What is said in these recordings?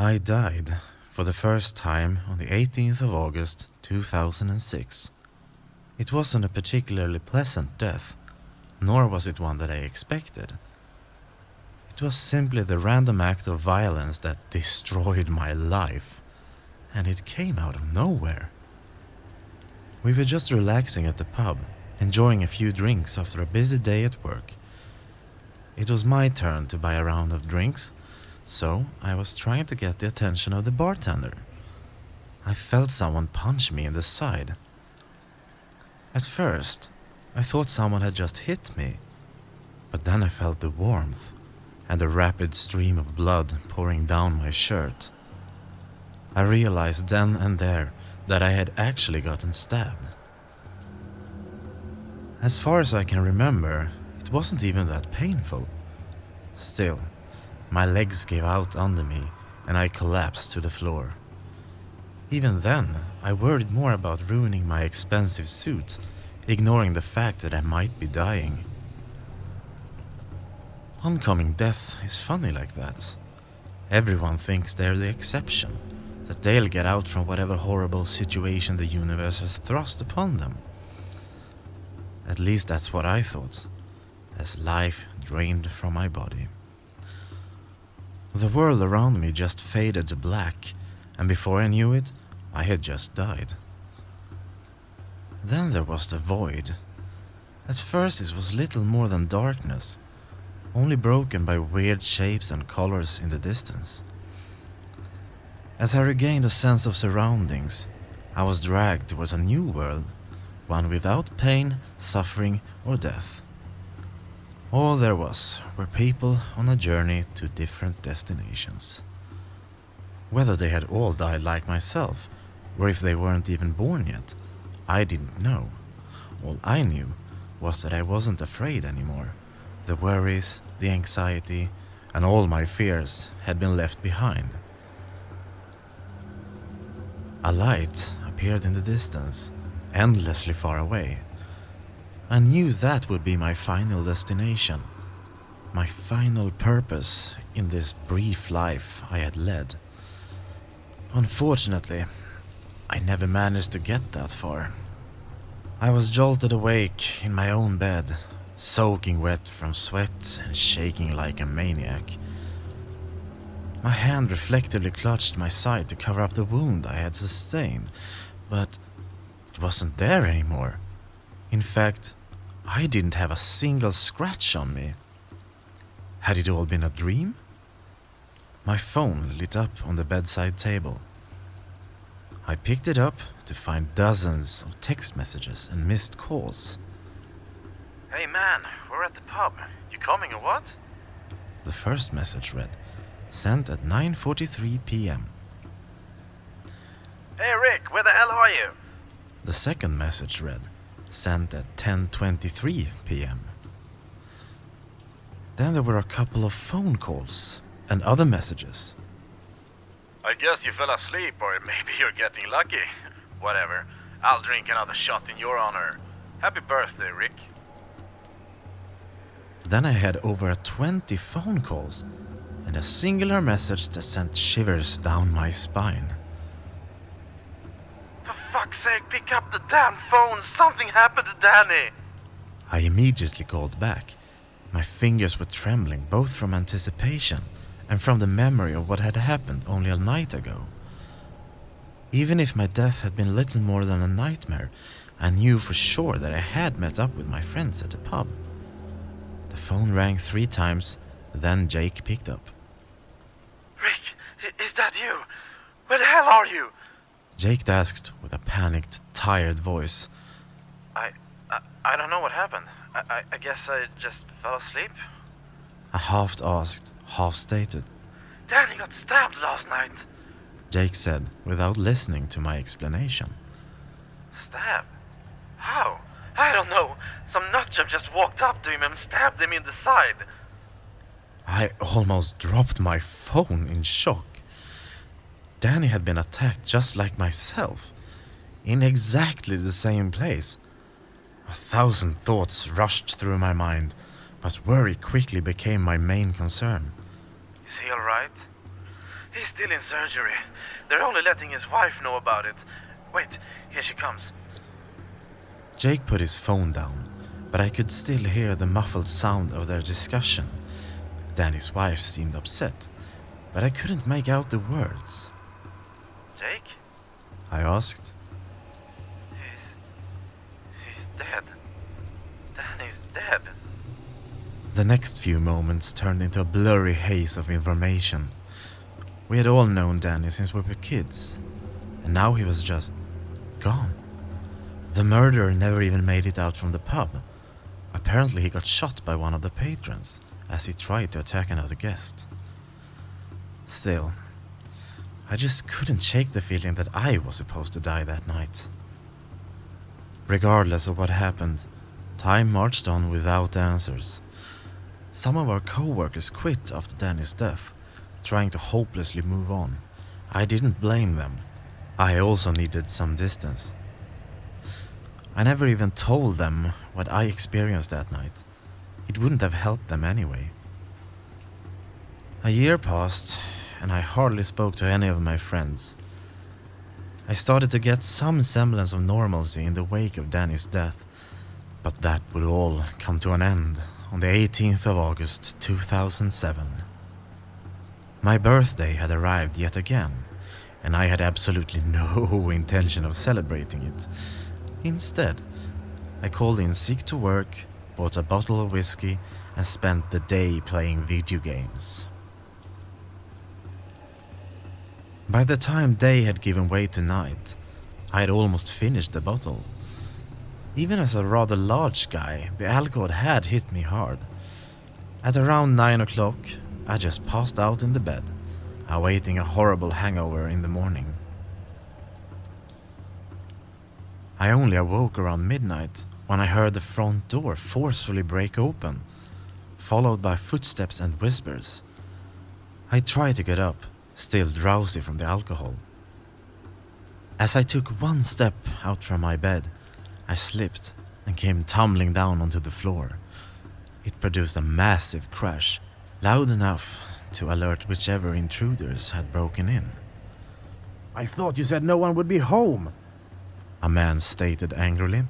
I died for the first time on the 18th of August 2006. It wasn't a particularly pleasant death, nor was it one that I expected. It was simply the random act of violence that destroyed my life, and it came out of nowhere. We were just relaxing at the pub, enjoying a few drinks after a busy day at work. It was my turn to buy a round of drinks, so I was trying to get the attention of the bartender. I felt someone punch me in the side. At first, I thought someone had just hit me, but then I felt the warmth and a rapid stream of blood pouring down my shirt. I realized then and there that I had actually gotten stabbed. As far as I can remember, it wasn't even that painful. Still, my legs gave out under me and I collapsed to the floor. Even then, I worried more about ruining my expensive suit, ignoring the fact that I might be dying. Oncoming death is funny like that. Everyone thinks they're the exception, that they'll get out from whatever horrible situation the universe has thrust upon them. At least that's what I thought, as life drained from my body. The world around me just faded to black, and before I knew it, I had just died. Then there was the void. At first it was little more than darkness, only broken by weird shapes and colors in the distance. As I regained a sense of surroundings, I was dragged towards a new world, one without pain, suffering, or death. All there was were people on a journey to different destinations. Whether they had all died like myself, or if they weren't even born yet, I didn't know. All I knew was that I wasn't afraid anymore. The worries, the anxiety, and all my fears had been left behind. A light appeared in the distance, endlessly far away. I knew that would be my final destination, my final purpose in this brief life I had led. Unfortunately, I never managed to get that far. I was jolted awake in my own bed, soaking wet from sweat and shaking like a maniac. My hand reflectively clutched my side to cover up the wound I had sustained, but it wasn't there anymore. In fact, I didn't have a single scratch on me. Had it all been a dream? My phone lit up on the bedside table. I picked it up to find dozens of text messages and missed calls. Hey man, we're at the pub. You coming or what? The first message read, sent at 9:43 p.m. Hey Rick, where the hell are you? The second message read, sent at 10:23 p.m. Then there were a couple of phone calls and other messages. I guess you fell asleep, or maybe you're getting lucky. Whatever, I'll drink another shot in your honor. Happy birthday, Rick. Then I had over 20 phone calls and a singular message that sent shivers down my spine. For fuck's sake, pick up the damn phone! Something happened to Danny! I immediately called back. My fingers were trembling both from anticipation and from the memory of what had happened only a night ago. Even if my death had been little more than a nightmare, I knew for sure that I had met up with my friends at the pub. The phone rang 3 times, then Jake picked up. Rick, is that you? Where the hell are you? Jake asked with a panicked, tired voice. I don't know what happened. I guess I just fell asleep. I half-asked, half-stated. Danny got stabbed last night. Jake said without listening to my explanation. Stabbed? How? I don't know. Some nutjob just walked up to him and stabbed him in the side. I almost dropped my phone in shock. Danny had been attacked just like myself, in exactly the same place. 1,000 thoughts rushed through my mind, but worry quickly became my main concern. Is he alright? He's still in surgery. They're only letting his wife know about it. Wait, here she comes. Jake put his phone down, but I could still hear the muffled sound of their discussion. Danny's wife seemed upset, but I couldn't make out the words. Jake? I asked. He's dead. Danny's dead. The next few moments turned into a blurry haze of information. We had all known Danny since we were kids, and now he was just gone. The murderer never even made it out from the pub. Apparently he got shot by one of the patrons as he tried to attack another guest. Still, I just couldn't shake the feeling that I was supposed to die that night. Regardless of what happened, time marched on without answers. Some of our co-workers quit after Danny's death, trying to hopelessly move on. I didn't blame them. I also needed some distance. I never even told them what I experienced that night. It wouldn't have helped them anyway. A year passed, and I hardly spoke to any of my friends. I started to get some semblance of normalcy in the wake of Danny's death, but that would all come to an end on the 18th of August 2007. My birthday had arrived yet again, and I had absolutely no intention of celebrating it. Instead, I called in sick to work, bought a bottle of whiskey, and spent the day playing video games. By the time day had given way to night, I had almost finished the bottle. Even as a rather large guy, the alcohol had hit me hard. At around 9 o'clock, I just passed out in the bed, awaiting a horrible hangover in the morning. I only awoke around midnight when I heard the front door forcefully break open, followed by footsteps and whispers. I tried to get up, still drowsy from the alcohol. As I took one step out from my bed, I slipped and came tumbling down onto the floor. It produced a massive crash, loud enough to alert whichever intruders had broken in. I thought you said no one would be home. A man stated angrily.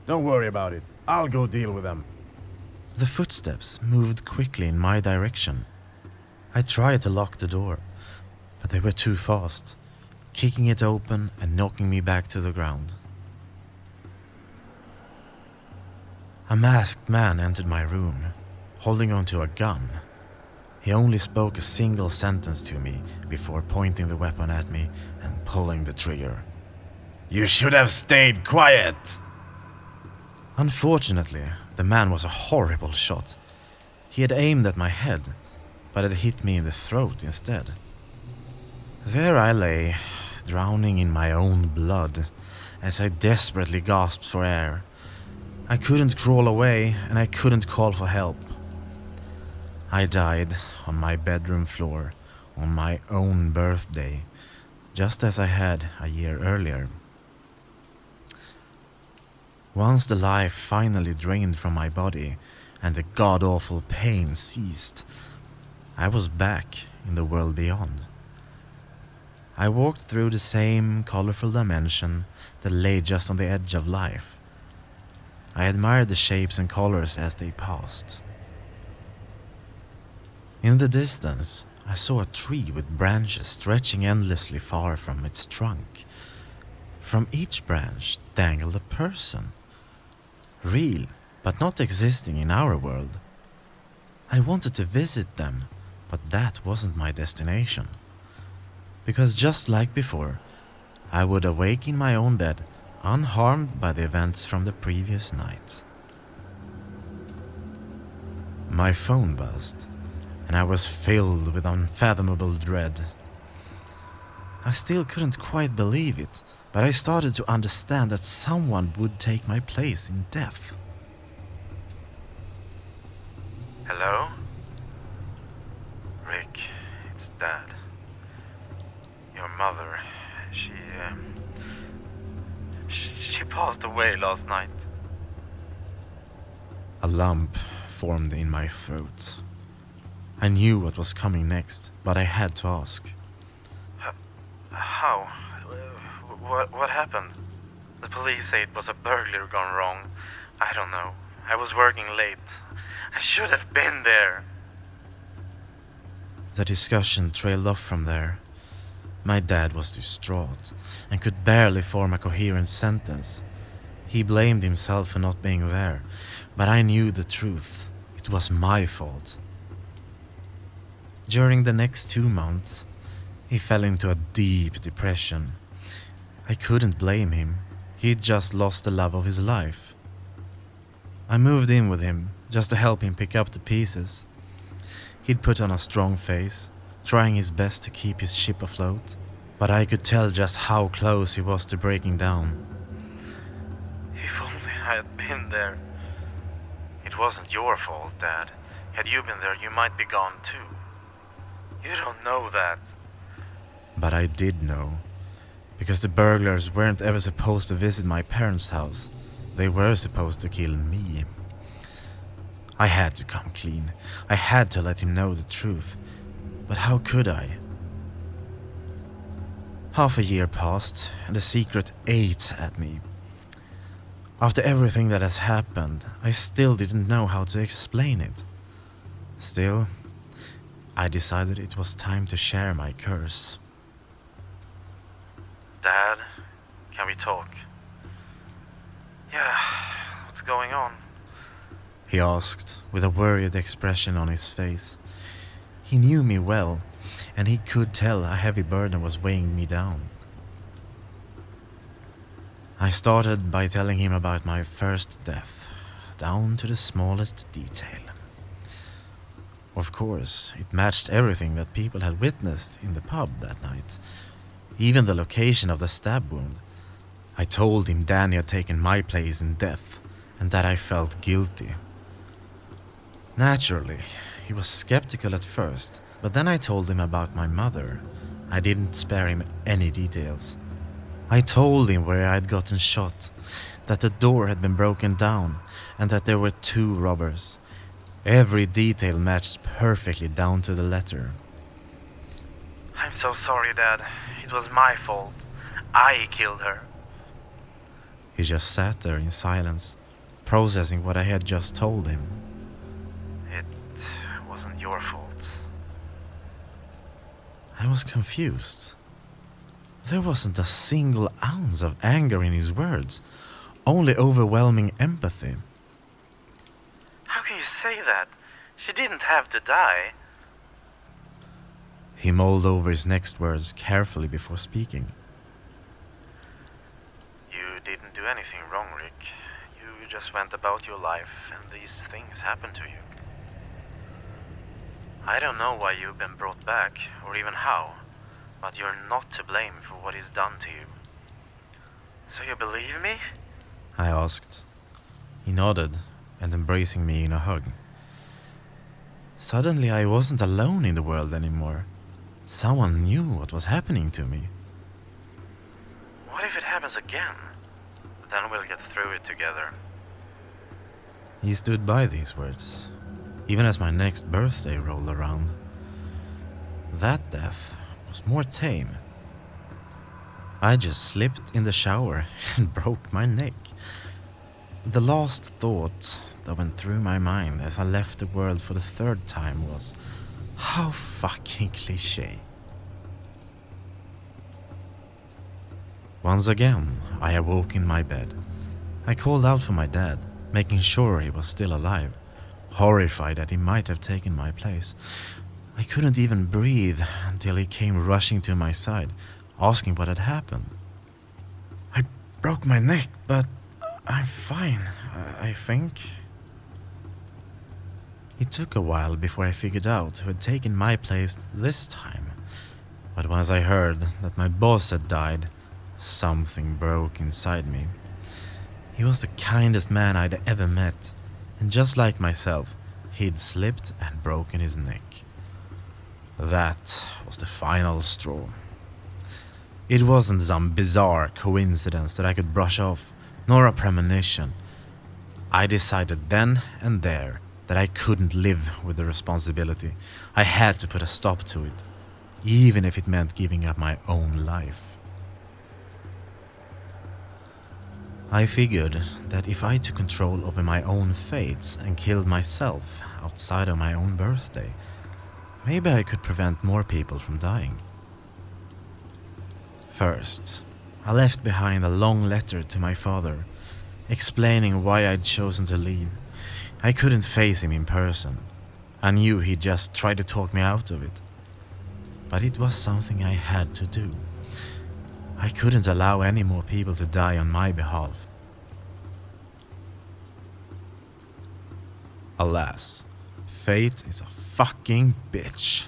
Don't worry about it. I'll go deal with them. The footsteps moved quickly in my direction. I tried to lock the door, but they were too fast, kicking it open and knocking me back to the ground. A masked man entered my room, holding onto a gun. He only spoke a single sentence to me before pointing the weapon at me and pulling the trigger. "You should have stayed quiet!" Unfortunately, the man was a horrible shot. He had aimed at my head, but had hit me in the throat instead. There I lay, drowning in my own blood, as I desperately gasped for air. I couldn't crawl away, and I couldn't call for help. I died on my bedroom floor on my own birthday, just as I had a year earlier. Once the life finally drained from my body and the god-awful pain ceased, I was back in the world beyond. I walked through the same colorful dimension that lay just on the edge of life. I admired the shapes and colors as they passed. In the distance, I saw a tree with branches stretching endlessly far from its trunk. From each branch dangled a person. Real, but not existing in our world. I wanted to visit them, but that wasn't my destination. Because just like before, I would awake in my own bed, unharmed by the events from the previous night. My phone buzzed, and I was filled with unfathomable dread. I still couldn't quite believe it, but I started to understand that someone would take my place in death. Hello? Rick, it's Dad. Your mother, she passed away last night. A lump formed in my throat. I knew what was coming next, but I had to ask. How? What happened? The police say it was a burglar gone wrong. I don't know. I was working late. I should have been there. The discussion trailed off from there. My dad was distraught and could barely form a coherent sentence. He blamed himself for not being there, but I knew the truth. It was my fault. During the next 2 months, he fell into a deep depression. I couldn't blame him. He'd just lost the love of his life. I moved in with him just to help him pick up the pieces. He'd put on a strong face, trying his best to keep his ship afloat, but I could tell just how close he was to breaking down. If only I had been there. It wasn't your fault, Dad. Had you been there, you might be gone too. You don't know that. But I did know, because the burglars weren't ever supposed to visit my parents' house. They were supposed to kill me. I had to come clean. I had to let him know the truth. But how could I? Half a year passed, and the secret ate at me. After everything that has happened, I still didn't know how to explain it. Still, I decided it was time to share my curse. Dad, can we talk? Yeah, what's going on? He asked, with a worried expression on his face. He knew me well, and he could tell a heavy burden was weighing me down. I started by telling him about my first death, down to the smallest detail. Of course, it matched everything that people had witnessed in the pub that night, even the location of the stab wound. I told him Danny had taken my place in death, and that I felt guilty. Naturally, he was skeptical at first, but then I told him about my mother. I didn't spare him any details. I told him where I had gotten shot, that the door had been broken down, and that there were 2 robbers. Every detail matched perfectly down to the letter. I'm so sorry, Dad. It was my fault. I killed her. He just sat there in silence, processing what I had just told him. It wasn't your fault. I was confused. There wasn't a single ounce of anger in his words, only overwhelming empathy. How can you say that? She didn't have to die. He mulled over his next words carefully before speaking. You didn't do anything wrong, Rick. You just went about your life and these things happened to you. I don't know why you've been brought back, or even how, but you're not to blame for what is done to you. So you believe me? I asked. He nodded, and embracing me in a hug. Suddenly I wasn't alone in the world anymore. Someone knew what was happening to me. What if it happens again? Then we'll get through it together. He stood by these words, even as my next birthday rolled around. That death was more tame. I just slipped in the shower and broke my neck. The last thought that went through my mind as I left the world for the 3rd time was, how fucking cliché. Once again, I awoke in my bed. I called out for my dad, making sure he was still alive, horrified that he might have taken my place. I couldn't even breathe until he came rushing to my side, asking what had happened. I broke my neck, but I'm fine, I think. It took a while before I figured out who had taken my place this time. But once I heard that my boss had died, something broke inside me. He was the kindest man I'd ever met, and just like myself, he'd slipped and broken his neck. That was the final straw. It wasn't some bizarre coincidence that I could brush off, nor a premonition. I decided then and there that I couldn't live with the responsibility. I had to put a stop to it, even if it meant giving up my own life. I figured that if I took control over my own fates and killed myself outside of my own birthday, maybe I could prevent more people from dying. First, I left behind a long letter to my father, explaining why I'd chosen to leave. I couldn't face him in person. I knew he'd just try to talk me out of it. But it was something I had to do. I couldn't allow any more people to die on my behalf. Alas, fate is a fucking bitch.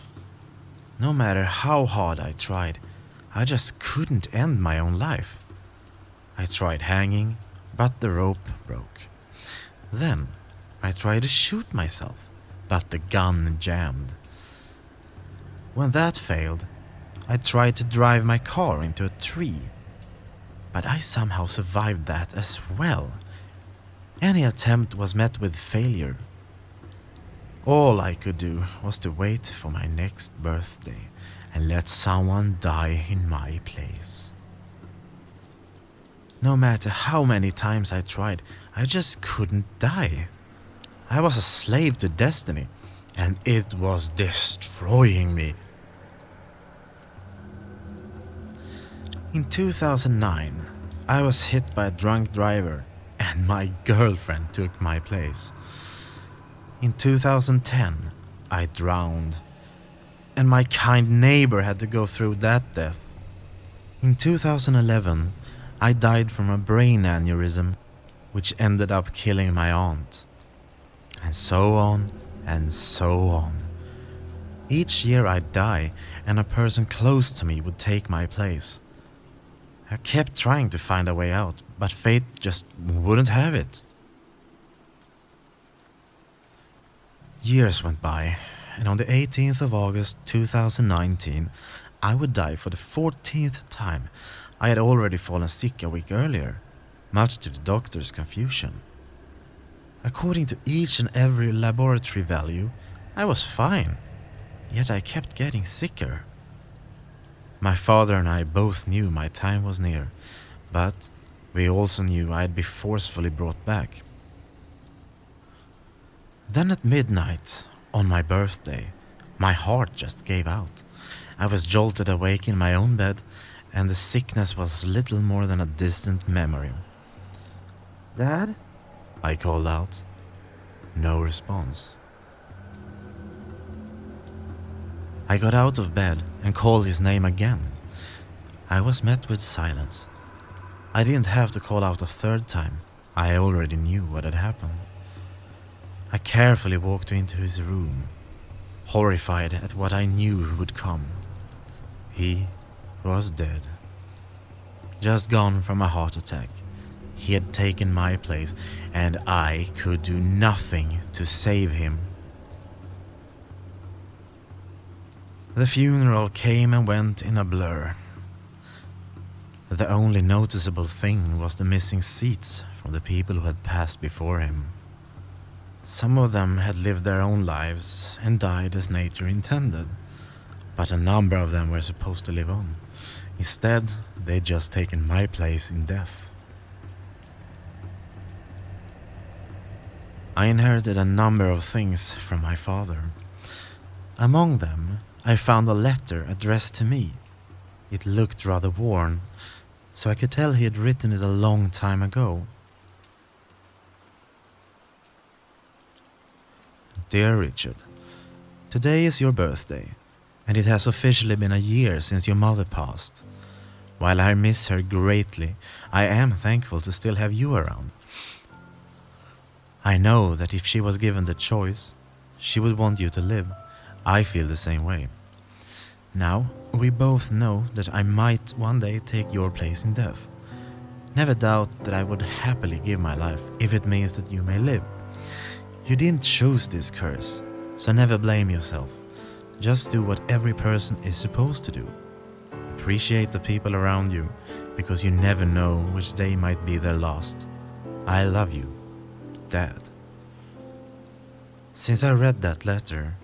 No matter how hard I tried, I just couldn't end my own life. I tried hanging, but the rope broke. Then I tried to shoot myself, but the gun jammed. When that failed, I tried to drive my car into a tree, but I somehow survived that as well. Any attempt was met with failure. All I could do was to wait for my next birthday and let someone die in my place. No matter how many times I tried, I just couldn't die. I was a slave to destiny, and it was destroying me. In 2009, I was hit by a drunk driver, and my girlfriend took my place. In 2010, I drowned, and my kind neighbor had to go through that death. In 2011, I died from a brain aneurysm, which ended up killing my aunt. And so on, and so on. Each year I'd die, and a person close to me would take my place. I kept trying to find a way out, but fate just wouldn't have it. Years went by, and on the 18th of August 2019, I would die for the 14th time. I had already fallen sick a week earlier, much to the doctor's confusion. According to each and every laboratory value, I was fine, yet I kept getting sicker. My father and I both knew my time was near, but we also knew I'd be forcefully brought back. Then at midnight, on my birthday, my heart just gave out. I was jolted awake in my own bed, and the sickness was little more than a distant memory. "Dad?" I called out. No response. I got out of bed and called his name again. I was met with silence. I didn't have to call out a third time. I already knew what had happened. I carefully walked into his room, horrified at what I knew would come. He was dead. Just gone from a heart attack. He had taken my place, and I could do nothing to save him. The funeral came and went in a blur. The only noticeable thing was the missing seats from the people who had passed before him. Some of them had lived their own lives and died as nature intended, but a number of them were supposed to live on. Instead, they'd just taken my place in death. I inherited a number of things from my father. Among them, I found a letter addressed to me. It looked rather worn, so I could tell he had written it a long time ago. Dear Richard, today is your birthday, and it has officially been a year since your mother passed. While I miss her greatly, I am thankful to still have you around. I know that if she was given the choice, she would want you to live. I feel the same way. Now, we both know that I might one day take your place in death. Never doubt that I would happily give my life if it means that you may live. You didn't choose this curse, so never blame yourself. Just do what every person is supposed to do. Appreciate the people around you, because you never know which day might be their last. I love you, Dad. Since I read that letter,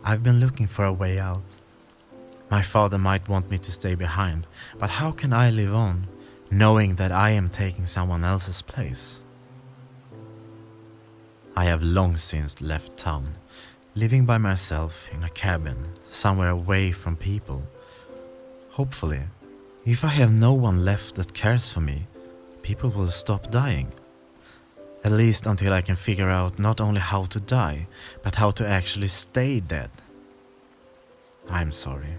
I've been looking for a way out. My father might want me to stay behind, but how can I live on, knowing that I am taking someone else's place? I have long since left town, living by myself in a cabin, somewhere away from people. Hopefully, if I have no one left that cares for me, people will stop dying. At least until I can figure out not only how to die, but how to actually stay dead. I'm sorry.